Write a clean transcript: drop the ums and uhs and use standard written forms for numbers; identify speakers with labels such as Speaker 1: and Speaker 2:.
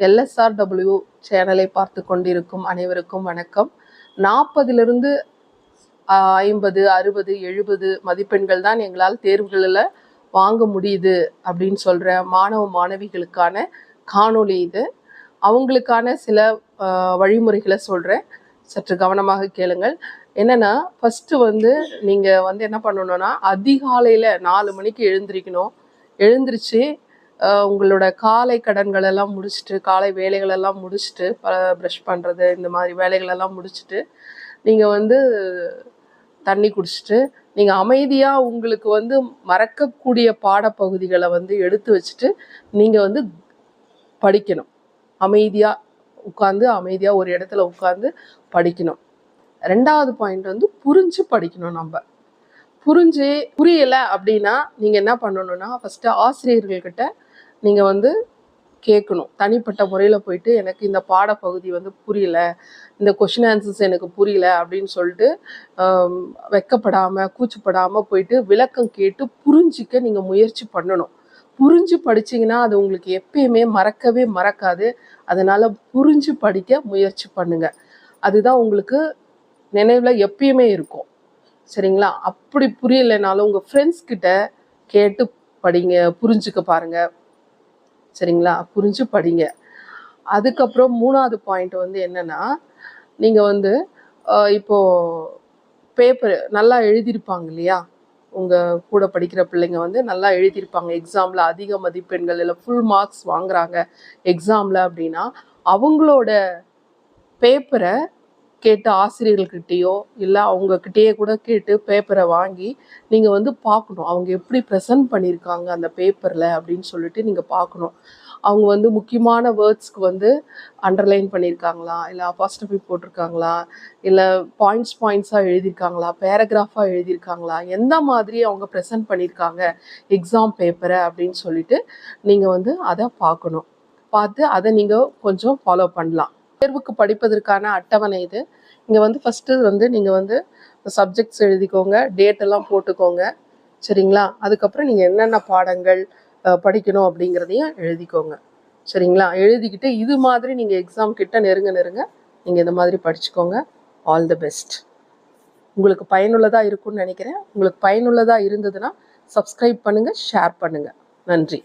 Speaker 1: LSRW சேனலை பார்த்து கொண்டிருக்கும் அனைவருக்கும் வணக்கம். 40லிருந்து 50, 60, 70 மதிப்பெண்கள் தான் எங்களால் தேர்வுகளில் வாங்க முடியுது அப்படின்னு சொல்கிற மாணவ மாணவிகளுக்கான காணொளி இது. அவங்களுக்கான சில வழிமுறைகளை சொல்கிறேன், சற்று கவனமாக கேளுங்கள். என்னென்னா, ஃபஸ்ட்டு நீங்கள் என்ன பண்ணணுன்னா, அதிகாலையில் 4 மணிக்கு எழுந்திரிக்கணும். எழுந்திரிச்சு உங்களோட காலை கடன்களெல்லாம் முடிச்சுட்டு, காலை வேலைகளெல்லாம் முடிச்சுட்டு, ப்ரஷ் பண்ணுறது இந்த மாதிரி வேலைகளெல்லாம் முடிச்சுட்டு, நீங்கள் தண்ணி குடிச்சிட்டு, நீங்கள் அமைதியாக உங்களுக்கு மறக்கக்கூடிய பாடப்பகுதிகளை எடுத்து வச்சுட்டு நீங்கள் படிக்கணும். அமைதியாக உட்காந்து அமைதியாக ஒரு இடத்துல உட்காந்து படிக்கணும். 2வது பாயிண்ட் புரிஞ்சு படிக்கணும். நம்ம புரியலை அப்படின்னா நீங்கள் என்ன பண்ணணும்னா, ஃபஸ்ட்டு ஆசிரியர்கள்கிட்ட நீங்கள் கேட்கணும். தனிப்பட்ட முறையில் போயிட்டு, எனக்கு இந்த பாடப்பகுதி புரியலை, இந்த கொஷின் ஆன்சர்ஸ் எனக்கு புரியல அப்படின்னு சொல்லிட்டு வெக்கப்படாமல் கூச்சப்படாமல் போயிட்டு விளக்கம் கேட்டு புரிஞ்சிக்க நீங்கள் முயற்சி பண்ணணும். புரிஞ்சு படிச்சிங்கன்னா அது உங்களுக்கு எப்பயுமே மறக்கவே மறக்காது. அதனால் புரிஞ்சு படிக்க முயற்சி பண்ணுங்க. அதுதான் உங்களுக்கு நினைவில் எப்பயுமே இருக்கும். சரிங்களா? அப்படி புரியலைனாலும் உங்கள் ஃப்ரெண்ட்ஸ் கிட்ட கேட்டு படிங்க, புரிஞ்சுக்க பாருங்க. சரிங்களா? புரிஞ்சு படிங்க. அதுக்கப்புறம் 3வது பாயிண்ட் என்னன்னா, நீங்கள் இப்போது பேப்பர் நல்லா எழுதியிருப்பாங்க இல்லையா, உங்கள் கூட படிக்கிற பிள்ளைங்க நல்லா எழுதியிருப்பாங்க, எக்ஸாமில் அதிக மதிப்பெண்கள் இல்லை ஃபுல் மார்க்ஸ் வாங்குறாங்க எக்ஸாமில் அப்படின்னா, அவங்களோட பேப்பரை கேட்டு ஆசிரியர்கள்கிட்டயோ இல்லை அவங்கக்கிட்டேயே கூட கேட்டு பேப்பரை வாங்கி நீங்கள் பார்க்கணும். அவங்க எப்படி ப்ரெசன்ட் பண்ணியிருக்காங்க அந்த பேப்பரில் அப்படின்னு சொல்லிட்டு நீங்கள் பார்க்கணும். அவங்க முக்கியமான வேர்ட்ஸ்க்கு அண்டர்லைன் பண்ணியிருக்காங்களா, இல்லை அப்பாஸ்ட்ரோஃபி போட்டிருக்காங்களா, இல்லை பாயிண்ட்ஸாக எழுதியிருக்காங்களா, பேராகிராஃபாக எழுதியிருக்காங்களா, எந்த மாதிரி அவங்க ப்ரெசன்ட் பண்ணியிருக்காங்க எக்ஸாம் பேப்பரை அப்படின்னு சொல்லிட்டு நீங்கள் அதை பார்க்கணும். பார்த்து அதை நீங்கள் கொஞ்சம் ஃபாலோ பண்ணலாம். தேர்வுக்கு படிப்பதற்கான அட்டவணை இது. இங்கே ஃபஸ்ட்டு நீங்கள் சப்ஜெக்ட்ஸ் எழுதிக்கோங்க, டேட்டெல்லாம் போட்டுக்கோங்க. சரிங்களா? அதுக்கப்புறம் நீங்கள் என்னென்ன பாடங்கள் படிக்கணும் அப்படிங்கிறதையும் எழுதிக்கோங்க. சரிங்களா? எழுதிக்கிட்டு இது மாதிரி நீங்கள் எக்ஸாம் கிட்ட நெருங்க நீங்கள் இந்த மாதிரி படிச்சுக்கோங்க. All the best. உங்களுக்கு பயனுள்ளதாக இருக்கும்னு நினைக்கிறேன். உங்களுக்கு பயனுள்ளதாக இருந்ததுன்னா சப்ஸ்கிரைப் பண்ணுங்கள், ஷேர் பண்ணுங்கள். நன்றி.